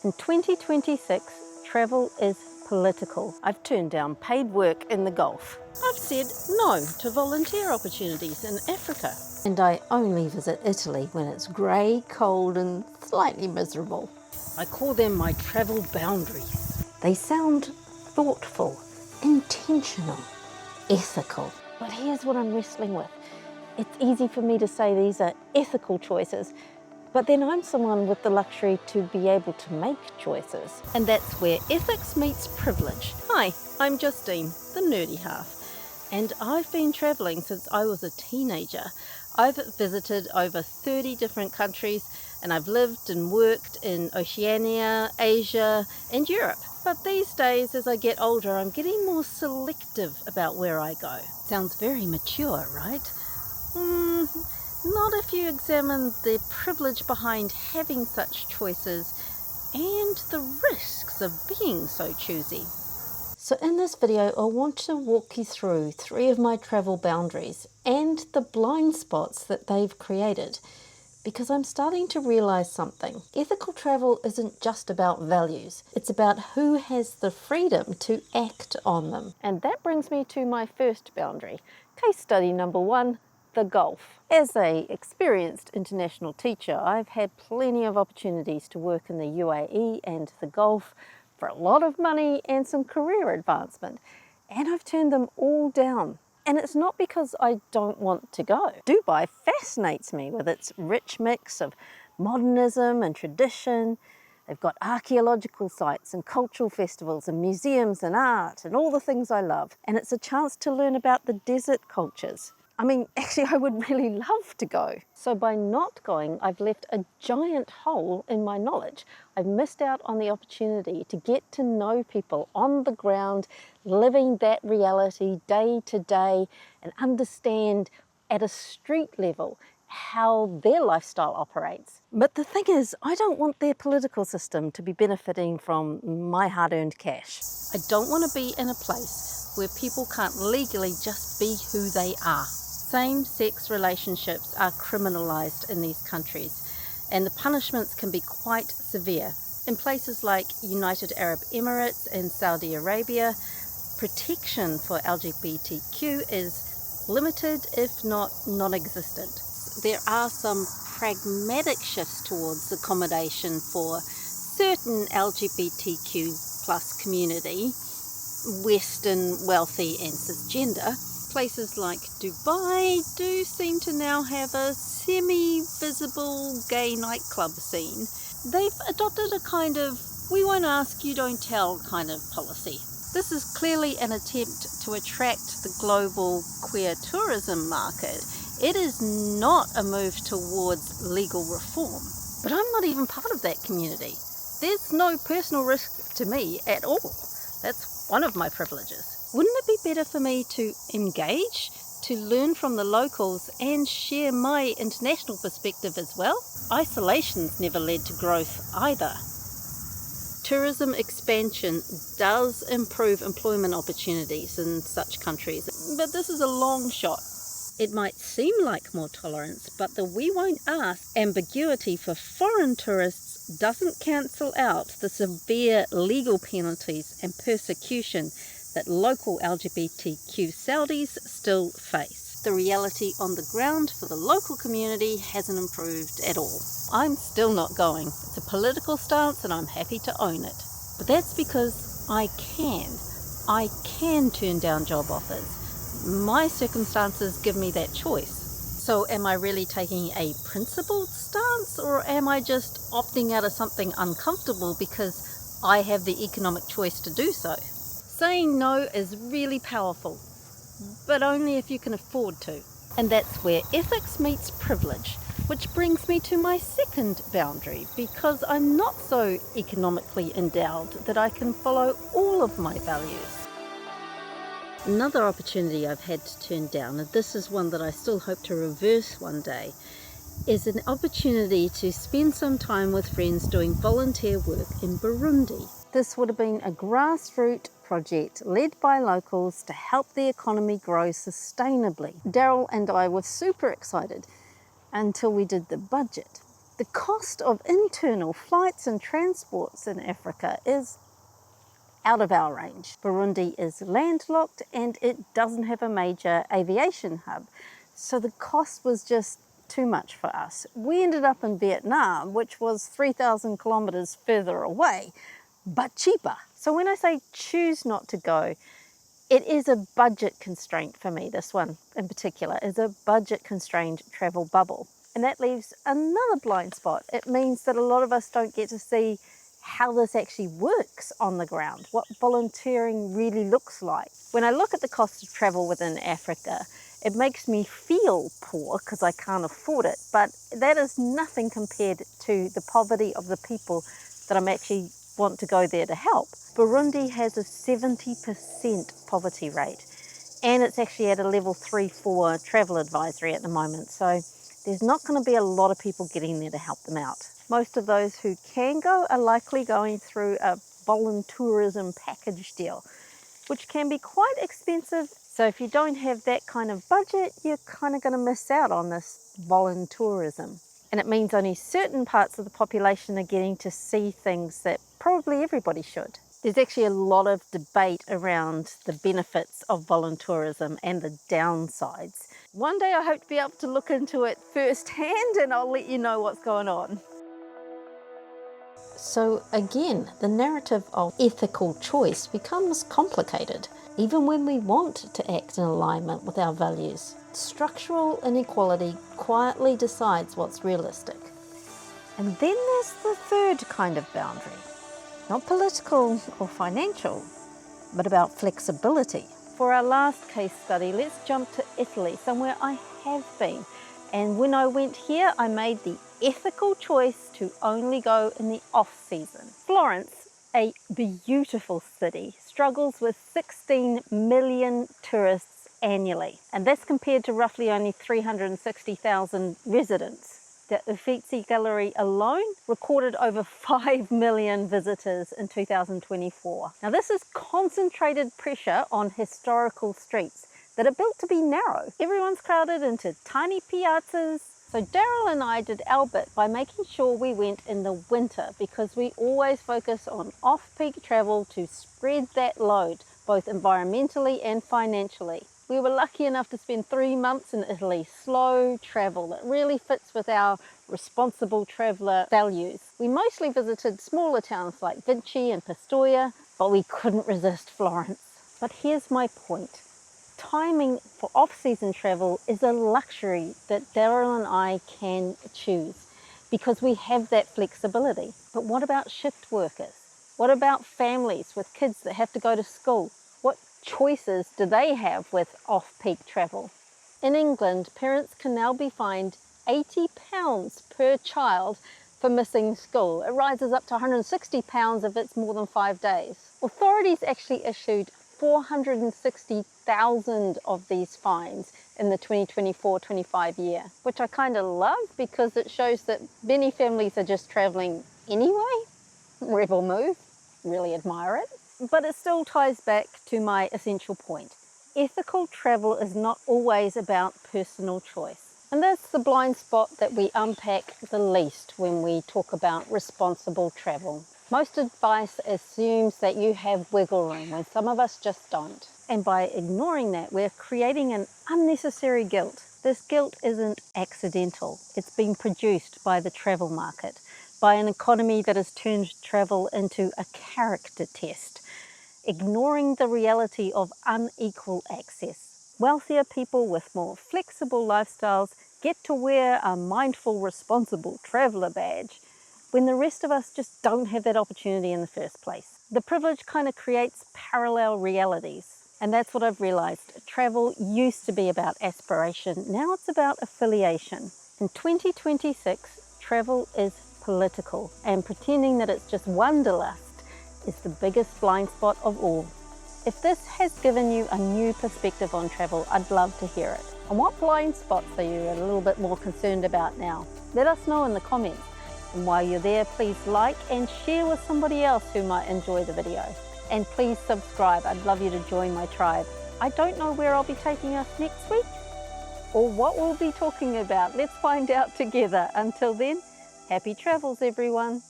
In 2026, travel is political. I've turned down paid work in the Gulf. I've said no to volunteer opportunities in Africa. And I only visit Italy when it's grey, cold and slightly miserable. I call them my travel boundaries. They sound thoughtful, intentional, ethical. But here's what I'm wrestling with. It's easy for me to say these are ethical choices, but then I'm someone with the luxury to be able to make choices. And that's where ethics meets privilege. Hi, I'm Justine, the nerdy half. And I've been travelling since I was a teenager. I've visited over 30 different countries, and I've lived and worked in Oceania, Asia, and Europe. But these days, as I get older, I'm getting more selective about where I go. Sounds very mature, right? Not if you examine the privilege behind having such choices and the risks of being so choosy. So in this video, I want to walk you through 3 of my travel boundaries and the blind spots that they've created, because I'm starting to realize something. Ethical travel isn't just about values. It's about who has the freedom to act on them. And that brings me to my first boundary. Case study number 1. The Gulf. As an experienced international teacher, I've had plenty of opportunities to work in the UAE and the Gulf for a lot of money and some career advancement, and I've turned them all down. And it's not because I don't want to go. Dubai fascinates me with its rich mix of modernism and tradition. They've got archaeological sites and cultural festivals and museums and art and all the things I love. And it's a chance to learn about the desert cultures. I mean, actually, I would really love to go. So by not going, I've left a giant hole in my knowledge. I've missed out on the opportunity to get to know people on the ground, living that reality day to day, and understand at a street level how their lifestyle operates. But the thing is, I don't want their political system to be benefiting from my hard-earned cash. I don't want to be in a place where people can't legally just be who they are. Same-sex relationships are criminalised in these countries, and the punishments can be quite severe. In places like United Arab Emirates and Saudi Arabia, protection for LGBTQ is limited, if not non-existent. There are some pragmatic shifts towards accommodation for certain LGBTQ plus community, Western, wealthy and cisgender. Places like Dubai do seem to now have a semi-visible gay nightclub scene. They've adopted a kind of we won't ask, you don't tell kind of policy. This is clearly an attempt to attract the global queer tourism market. It is not a move towards legal reform. But I'm not even part of that community. There's no personal risk to me at all. That's one of my privileges. Wouldn't it be better for me to engage, to learn from the locals and share my international perspective as well? Isolation's never led to growth either. Tourism expansion does improve employment opportunities in such countries, but this is a long shot. It might seem like more tolerance, but the we won't ask ambiguity for foreign tourists doesn't cancel out the severe legal penalties and persecution that local LGBTQ Saudis still face. The reality on the ground for the local community hasn't improved at all. I'm still not going. It's a political stance and I'm happy to own it. But that's because I can turn down job offers. My circumstances give me that choice. So am I really taking a principled stance, or am I just opting out of something uncomfortable because I have the economic choice to do so? Saying no is really powerful, but only if you can afford to. And that's where ethics meets privilege, which brings me to my second boundary, because I'm not so economically endowed that I can follow all of my values. Another opportunity I've had to turn down, and this is one that I still hope to reverse one day, is an opportunity to spend some time with friends doing volunteer work in Burundi. This would have been a grassroots project led by locals to help the economy grow sustainably. Daryl and I were super excited until we did the budget. The cost of internal flights and transports in Africa is out of our range. Burundi is landlocked and it doesn't have a major aviation hub. So the cost was just too much for us. We ended up in Vietnam, which was 3,000 kilometers further away, but cheaper. So when I say choose not to go, it is a budget constraint for me. This one in particular is a budget constrained travel bubble. And that leaves another blind spot. It means that a lot of us don't get to see how this actually works on the ground, what volunteering really looks like. When I look at the cost of travel within Africa, it makes me feel poor because I can't afford it, but that is nothing compared to the poverty of the people that I'm actually want to go there to help. Burundi has a 70% poverty rate, and it's actually at a level 3-4 travel advisory at the moment. So there's not going to be a lot of people getting there to help them out. Most of those who can go are likely going through a voluntourism package deal, which can be quite expensive. So if you don't have that kind of budget, you're kind of going to miss out on this voluntourism. And it means only certain parts of the population are getting to see things that probably everybody should. There's actually a lot of debate around the benefits of voluntourism and the downsides. One day I hope to be able to look into it firsthand and I'll let you know what's going on. So again, the narrative of ethical choice becomes complicated, even when we want to act in alignment with our values. Structural inequality quietly decides what's realistic. And then there's the third kind of boundary, not political or financial, but about flexibility. For our last case study, let's jump to Italy, somewhere I have been. And when I went here, I made the ethical choice to only go in the off-season. Florence, a beautiful city, struggles with 16 million tourists annually. And that's compared to roughly only 360,000 residents. The Uffizi Gallery alone recorded over 5 million visitors in 2024. Now this is concentrated pressure on historical streets that are built to be narrow. Everyone's crowded into tiny piazzas. So Daryl and I did our bit by making sure we went in the winter, because we always focus on off-peak travel to spread that load, both environmentally and financially. We were lucky enough to spend 3 months in Italy, slow travel that really fits with our responsible traveller values. We mostly visited smaller towns like Vinci and Pistoia, but we couldn't resist Florence. But here's my point. Timing for off-season travel is a luxury that Daryl and I can choose because we have that flexibility. But what about shift workers? What about families with kids that have to go to school? What choices do they have with off-peak travel? In England, parents can now be fined £80 per child for missing school. It rises up to £160 if it's more than 5 days. Authorities actually issued 460,000 of these fines in the 2024-25 year, which I kind of love because it shows that many families are just traveling anyway. Rebel move, really admire it. But it still ties back to my essential point. Ethical travel is not always about personal choice. And that's the blind spot that we unpack the least when we talk about responsible travel. Most advice assumes that you have wiggle room when some of us just don't. And by ignoring that, we're creating an unnecessary guilt. This guilt isn't accidental. It's been produced by the travel market, by an economy that has turned travel into a character test, ignoring the reality of unequal access. Wealthier people with more flexible lifestyles get to wear a mindful, responsible traveller badge, when the rest of us just don't have that opportunity in the first place. The privilege kind of creates parallel realities. And that's what I've realized. Travel used to be about aspiration. Now it's about affiliation. In 2026, travel is political, and pretending that it's just wanderlust is the biggest blind spot of all. If this has given you a new perspective on travel, I'd love to hear it. And what blind spots are you a little bit more concerned about now? Let us know in the comments. And while you're there, please like and share with somebody else who might enjoy the video. And please subscribe. I'd love you to join my tribe. I don't know where I'll be taking us next week or what we'll be talking about. Let's find out together. Until then, Happy travels, everyone.